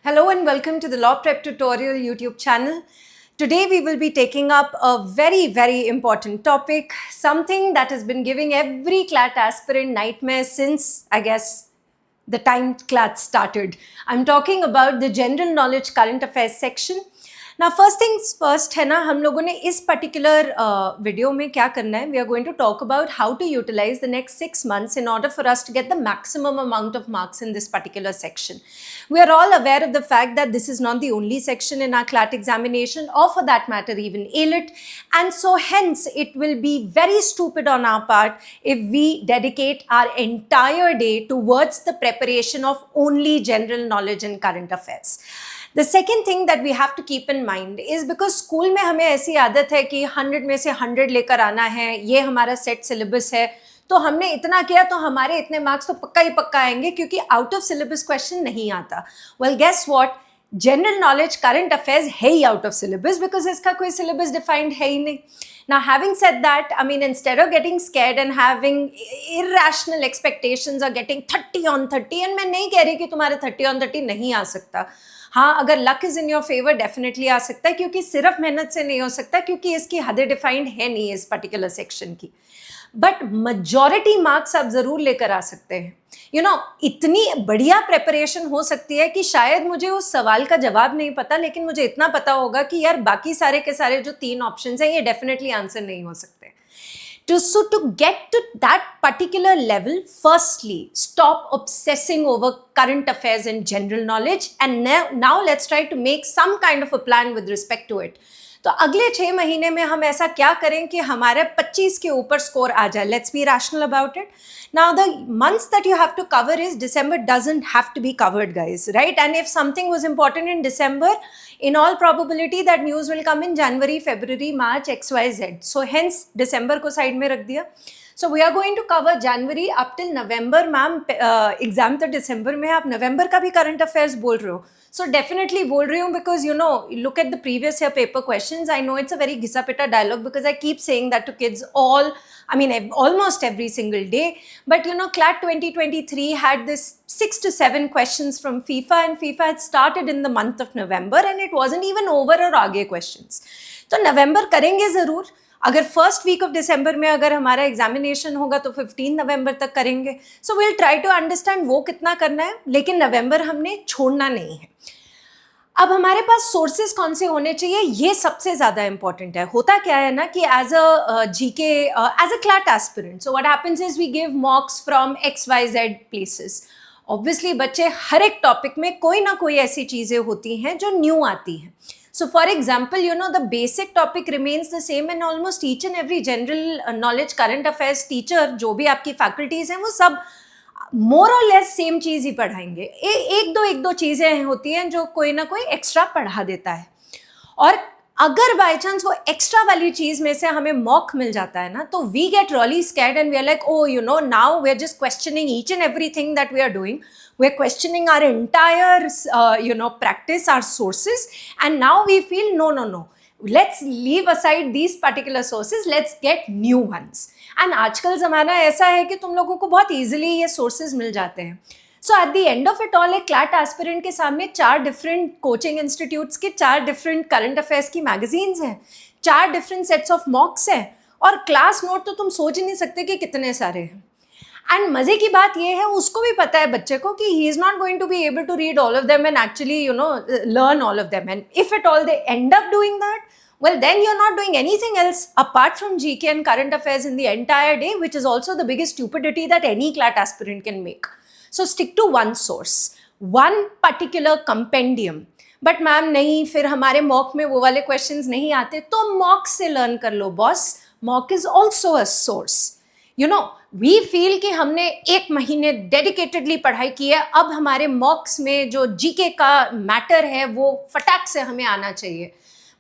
Hello and welcome to the Law Prep Tutorial YouTube channel. Today we will be taking up a very important topic, something that has been giving every CLAT aspirant nightmare since, I guess, the time CLAT started. I'm talking about the General Knowledge Current Affairs section. Now first things first है ना, हम लोगों ने इस particular video में क्या करना है, we are going to talk about how to utilize the next 6 months in order for us to get the maximum amount of marks in this particular section. We are all aware of the fact that this is not the only section in our CLAT examination, or for that matter even AILET, and so hence it will be very stupid on our part if we dedicate our entire day towards the preparation of only general knowledge and current affairs. The second thing that we have to keep in mind is because school में हमें ऐसी आदत है कि 100 में से 100 लेकर आना है, ये हमारा सेट सिलेबस है, तो हमने इतना किया तो हमारे इतने मार्क्स तो पक्का ही पक्का आएंगे क्योंकि आउट ऑफ सिलेबस क्वेश्चन नहीं आता. Well guess what, general knowledge current affairs है ही आउट ऑफ सिलेबस बिकॉज इसका कोई सिलेबस डिफाइंड है ही नहीं. Now, having said that, I mean, instead of getting scared and having irrational expectations or getting 30 on 30, and मैं नहीं कह रही कि तुम्हारे 30 on 30 नहीं आ सकता. हाँ, अगर luck is in your favour definitely आ सकता है, क्योंकि सिर्फ मेहनत से नहीं हो सकता, क्योंकि इसकी हदें डिफाइंड है नहीं इस पर्टिकुलर सेक्शन की. बट majority मार्क्स आप जरूर लेकर आ सकते हैं. इतनी बढ़िया प्रेपरेशन हो सकती है कि शायद मुझे उस सवाल का जवाब नहीं पता, लेकिन मुझे इतना पता होगा कि यार बाकी सारे के सारे जो 3 ऑप्शंस हैं ये डेफिनेटली आंसर नहीं हो सकते. To get to that particular level, firstly, stop obsessing over current affairs and general knowledge, and now let's try to make some kind of a plan with respect to it. तो अगले 6 महीने में हम ऐसा क्या करें कि हमारे 25 के ऊपर स्कोर आ जाए. Let's be rational about it. Now the months that you have to cover is December doesn't have to be covered, guys, right? And if something was important in December, in all probability that news will come in January, February, March, XYZ. So hence December को side में रख दिया. So we are going to cover January up till November. Ma'am exam तो December में है, आप November का भी current affairs बोल रहे हो. So definitely बोल रही हूँ because look at the previous year paper questions. I know it's a very घिसा पिटा dialogue because I keep saying that to kids almost every single day. But CLAT 2023 had this 6 to 7 questions from FIFA, and FIFA had started in the month of November and it wasn't even over और आगे questions. तो November करेंगे ज़रूर. अगर first week of December में अगर हमारा examination होगा तो 15 नवंबर तक करेंगे. So will try to understand वो कितना करना है, लेकिन नवंबर हमने छोड़ना नहीं है. अब हमारे पास सोर्सेज कौन से होने चाहिए, ये सबसे ज़्यादा इंपॉर्टेंट है. होता क्या है ना कि as a GK, as a CLAT aspirant, so what happens is we give mocks from XYZ places. Obviously बच्चे हर एक टॉपिक में कोई ना कोई ऐसी चीज़ें होती हैं जो न्यू आती हैं. So for example, the basic topic remains the same and almost each and every general knowledge current affairs teacher जो भी आपकी faculties हैं वो सब more or less same चीज़ ही पढ़ाएंगे. एक दो चीज़ें होती हैं जो कोई ना कोई एक्स्ट्रा पढ़ा देता है. और अगर बाई चांस वो एक्स्ट्रा वाली चीज़ में से हमें मॉक मिल जाता है ना, तो we get really scared and we are like, oh now we are just questioning each and everything that we are doing. We're questioning our entire, practice, our sources, and now we feel no. Let's leave aside these particular sources. Let's get new ones. And आजकल ज़माना ऐसा है कि तुम लोगों को बहुत easily ये sources मिल जाते हैं. So at the end of it all, एक CLAT aspirant के सामने 4 different coaching institutes के 4 different current affairs की magazines हैं, 4 different sets of mocks हैं, और class note तो तुम सोच ही नहीं सकते कि कितने सारे हैं. एंड मजे की बात ये है, उसको भी पता है बच्चे को कि he is not going to be able to read all of them and actually learn all of them. And if it all they end up doing that, well then you're not doing anything else apart from GK and current affairs in the entire day, which is also the biggest stupidity that any CLAT aspirant can make. So stick to one source, one particular compendium. But ma'am नहीं, फिर हमारे mock में वो वाले questions नहीं आते, तो mock से लर्न कर लो boss. Mock is also a source. We feel कि हमने 1 महीने डेडिकेटेडली पढ़ाई की है, अब हमारे मॉक्स में जो जीके का मैटर है वो फटाक से हमें आना चाहिए.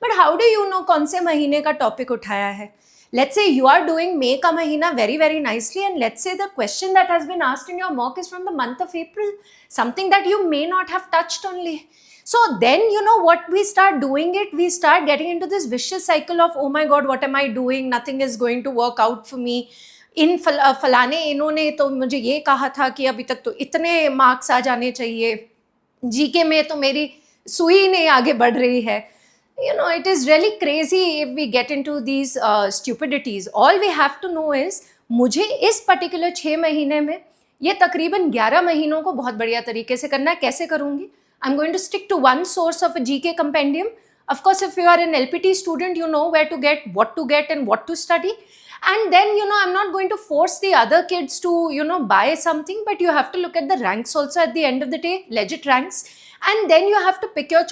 But how do you know कौन से महीने का टॉपिक उठाया है? Let's say you are doing May का महीना very nicely, and let's say the question that has been asked in your mock is from the month of April, something that you may not have touched only. So then what we start doing it, we start getting into this vicious cycle of, oh my god, what am I doing, nothing is going to work out for me. इन फलाने इन्होंने तो मुझे ये कहा था कि अभी तक तो इतने मार्क्स आ जाने चाहिए, जीके में तो मेरी सुई ही नहीं आगे बढ़ रही है. You know, it is really crazy if we get into these stupidities. All we have to know is मुझे इस पर्टिकुलर 6 महीने में ये तकरीबन 11 महीनों को बहुत बढ़िया तरीके से करना है. कैसे करूँगी? I'm going to stick to one source of a GK compendium. Of course, if you are an LPT student, you know where to get, and what to study. And then, you know, I'm not going to force the other kids to, you know, buy something, but you have to look at the ranks also at the end of the day, legit ranks. And then you have to pick your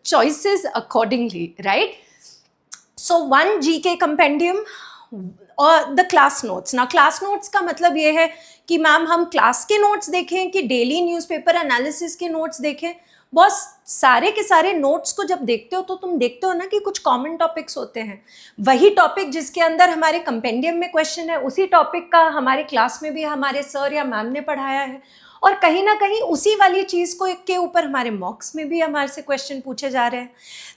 choices accordingly, right? So one GK compendium और the class notes. ना class notes का मतलब ये है कि ma'am हम class के notes देखें कि डेली न्यूज़पेपर एनालिसिस के नोट्स देखें. बॉस, सारे के सारे नोट्स को जब देखते हो तो तुम देखते हो ना कि कुछ कॉमन टॉपिक्स होते हैं. वही टॉपिक जिसके अंदर हमारे कंपेंडियम में क्वेश्चन है, उसी टॉपिक का हमारे क्लास में भी हमारे सर या मैम ने पढ़ाया है, और कहीं ना कहीं उसी वाली चीज़ को के ऊपर हमारे मॉक्स में भी हमारे से क्वेश्चन पूछे जा रहे हैं.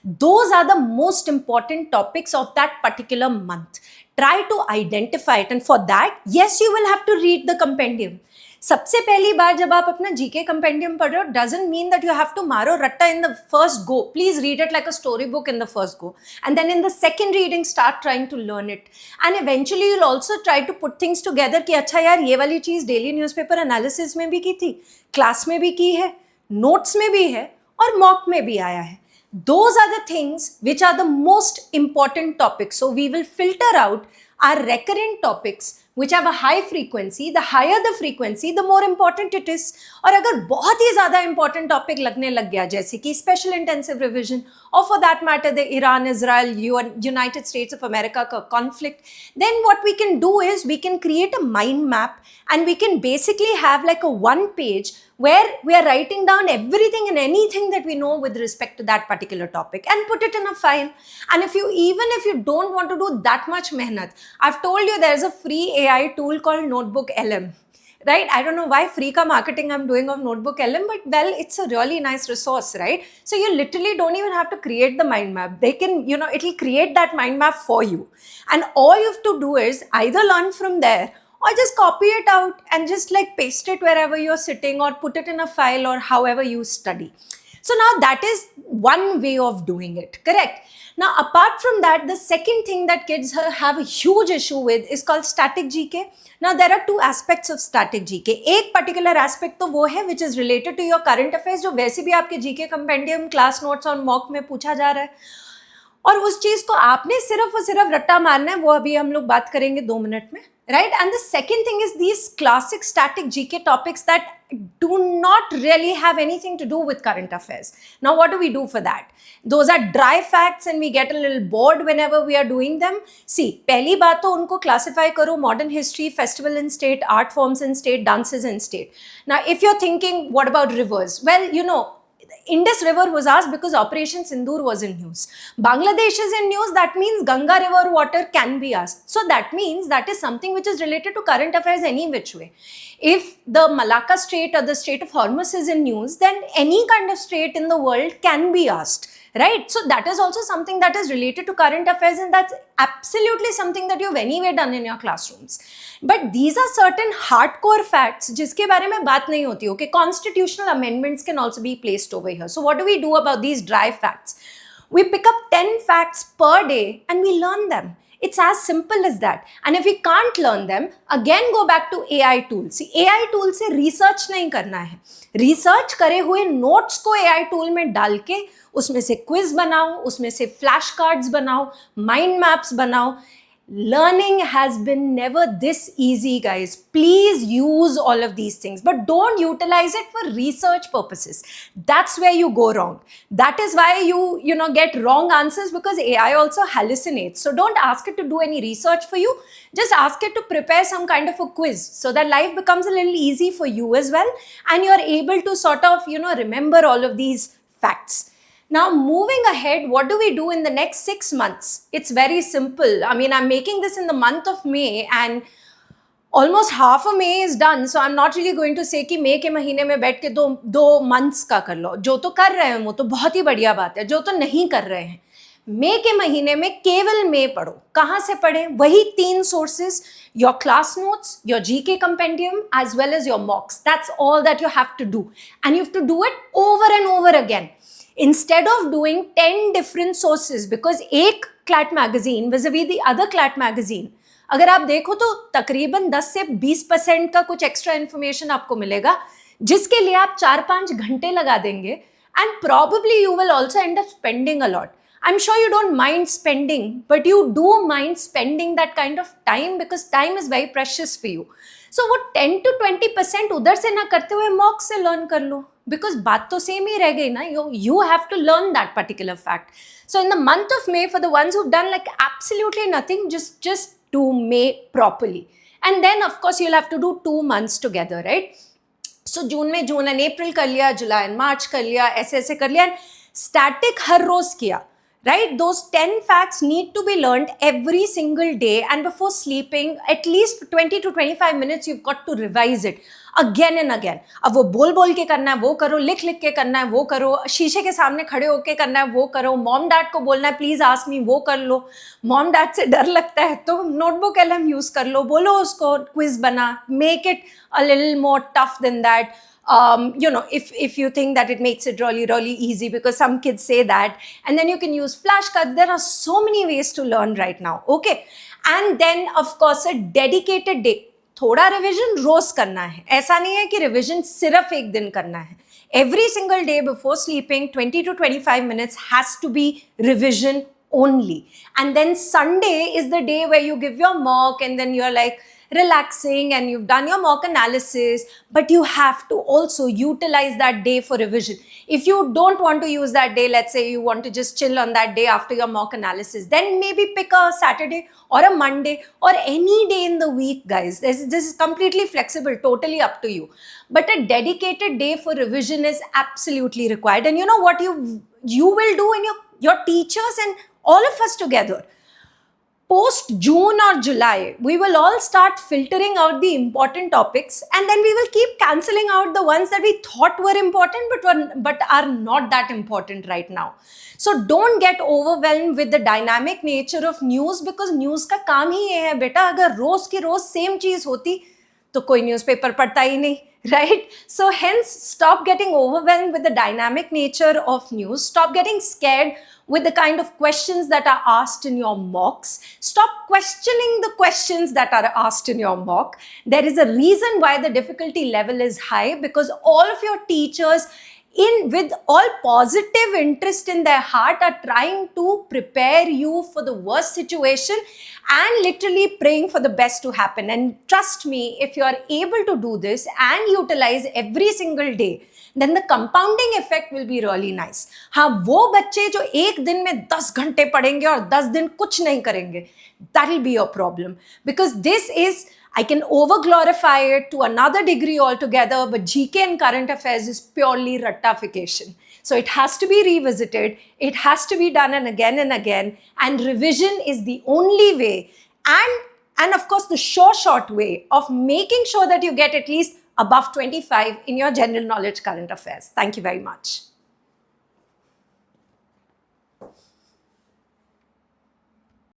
Those are the most important topics of that particular month. Try to identify it, and for that, yes, you will have to read the compendium. सबसे पहली बार जब आप अपना जीके कंपेंडियम पढ़ रहे हो, doesn't mean that you have to मारो रट्टा in the first go. Please read it like a storybook in the first go, and then in the second reading start trying to learn it, and eventually you'll also try to put things together कि अच्छा यार ये वाली चीज़ daily newspaper analysis में भी की थी, class में भी की है, नोट्स में भी है और मॉक में भी आया है. Those are the things which are the most important topics. So we will filter out our recurrent topics which have a high frequency. The higher the frequency, the more important it is. और अगर बहुत ही ज़्यादा important topic लगने लग गया, जैसे कि special intensive revision, or for that matter the Iran-Israel, United States of America conflict, then what we can do is we can create a mind map, and we can basically have like a one page where we are writing down everything and anything that we know with respect to that particular topic and put it in a file. And even if you don't want to do that much mehnat, I've told you there's a free AI tool called Notebook LM, right? I don't know why free ka marketing I'm doing of Notebook LM, but well, it's a really nice resource, right? So you literally don't even have to create the mind map. They can, you know, it'll create that mind map for you. And all you have to do is either learn from there, or just copy it out and just like paste it wherever you're sitting, or put it in a file, or however you study. So now that is one way of doing it, correct? Now apart from that, the second thing that kids have a huge issue with is called static GK. Now there are two aspects of static GK. एक particular aspect तो वो है which is related to your current affairs, जो वैसे भी आपके GK compendium, class notes और mock में पूछा जा रहा है, और उस चीज़ को आपने सिर्फ और सिर्फ रट्टा मारना है. वो अभी हम लोग बात करेंगे 2 मिनट में, right? And the second thing is these classic static GK topics that do not really have anything to do with current affairs. Now what do we do for that? Those are dry facts and we get a little bored whenever we are doing them. See, पहली बात तो उनको classify करो modern history, festival in state, art forms in state, dances in state. Now if you're thinking what about rivers? Well, you know, Indus River was asked because Operation Sindoor was in news. Bangladesh is in news, that means Ganga River water can be asked. So that means that is something which is related to current affairs any which way. If the Malacca Strait or the Strait of Hormuz is in news, then any kind of strait in the world can be asked. Right? So that is also something that is related to current affairs, and that's absolutely something that you've anyway done in your classrooms. But these are certain hardcore facts जिसके बारे में बात नहीं होती. Okay, constitutional amendments can also be placed over here. So what do we do about these dry facts? We pick up 10 facts per day and we learn them. It's as simple as that. And if we can't learn them, again go back to AI tools. See, AI tool से research नहीं करना है. Research करे हुए notes को AI tool में डाल के उसमें से quiz बनाओ, उसमें से flash cards बनाओ, mind maps बनाओ. Learning has been never this easy, guys. Please use all of these things, but don't utilize it for research purposes. That's where you go wrong. That is why you know, get wrong answers, because AI also hallucinates. So don't ask it to do any research for you. Just ask it to prepare some kind of a quiz so that life becomes a little easy for you as well, and you're able to sort of, you know, remember all of these facts. Now, moving ahead, what do we do in the next 6 months? It's very simple. I mean, I'm making this in the month of May, and almost half of May is done. So I'm not really going to say कि May के महीने में बैठ के दो months का कर लो. जो तो कर रहे हैं वो तो बहुत ही बढ़िया बात है. जो तो नहीं कर रहे हैं, मई के महीने में केवल मई पढ़ो. कहाँ से पढ़ें? वही 3 sources, your class notes, your GK compendium, as well as your mocks. That's all that you have to do. And you have to do it over and over again. Instead of doing 10 different sources, because एक CLAT magazine vis-a-vis the other CLAT magazine, अगर आप देखो तो तकरीबन 10 से 20% का कुछ extra information आपको मिलेगा, जिसके लिए आप 4-5 घंटे लगा देंगे, and probably you will also end up spending a lot. I'm sure you don't mind spending, but you do mind spending that kind of time because time is very precious for you. So वो 10 to 20% उधर से ना करते हुए mock से learn कर लो, because बात तो सेम ही रह गई ना. You have to learn that particular fact. So in the month of May, for the ones who've done like absolutely nothing, just do May properly. And then of course you'll have to do 2 months together, right? So जून में जून and April कर लिया, जुलाई and मार्च कर लिया, ऐसे कर लिया, static हर रोज किया. Right? Those 10 facts need to be learned every single day, and before sleeping, at least 20 to 25 minutes, you've got to revise it again and again. अब वो बोल के करना है वो करो, लिख के करना है वो करो, शीशे के सामने खड़े होके करना है वो करो, मॉम डैड को बोलना है प्लीज आस्क मी वो कर लो, मॉम डैड से डर लगता है तो नोटबुक एलएम यूज कर लो, बोलो उसको क्विज बना, make it a little more tough than that. If you think that it makes it really, really easy, because some kids say that, and then you can use flashcards. There are so many ways to learn right now, okay? And then, of course, a dedicated day. थोड़ा revision रोज करना है, ऐसा नहीं है कि revision सिर्फ एक दिन करना है. Every single day before sleeping, 20 to 25 minutes has to be revision only. And then Sunday is the day where you give your mock, and then you're like relaxing and you've done your mock analysis, but you have to also utilize that day for revision. If you don't want to use that day, let's say you want to just chill on that day after your mock analysis, then maybe pick a Saturday or a Monday or any day in the week, guys. This is completely flexible, totally up to you. But a dedicated day for revision is absolutely required. And you know what you will do in your teachers and all of us together? Post June or July, we will all start filtering out the important topics, and then we will keep cancelling out the ones that we thought were important but are not that important right now. So don't get overwhelmed with the dynamic nature of news, because news का काम ही ये है बेटा. अगर रोज की रोज same चीज होती तो कोई न्यूज़पेपर पढ़ता ही नहीं, right? So hence, stop getting overwhelmed with the dynamic nature of news. Stop getting scared with the kind of questions that are asked in your mocks. Stop questioning the questions that are asked in your mock. There is a reason why the difficulty level is high, because all of your teachers, with all positive interest in their heart, are trying to prepare you for the worst situation and literally praying for the best to happen. And trust me, if you are able to do this and utilize every single day, then the compounding effect will be really nice. हाँ, वो बच्चे जो एक दिन में 10 घंटे पढ़ेंगे और 10 दिन कुछ नहीं करेंगे, that will be your problem. Because this is, I can over-glorify it to another degree altogether, but GK and current affairs is purely rattafication. So it has to be revisited, it has to be done and again, and revision is the only way, and of course the short way of making sure that you get at least above 25 in your general knowledge current affairs. Thank you very much.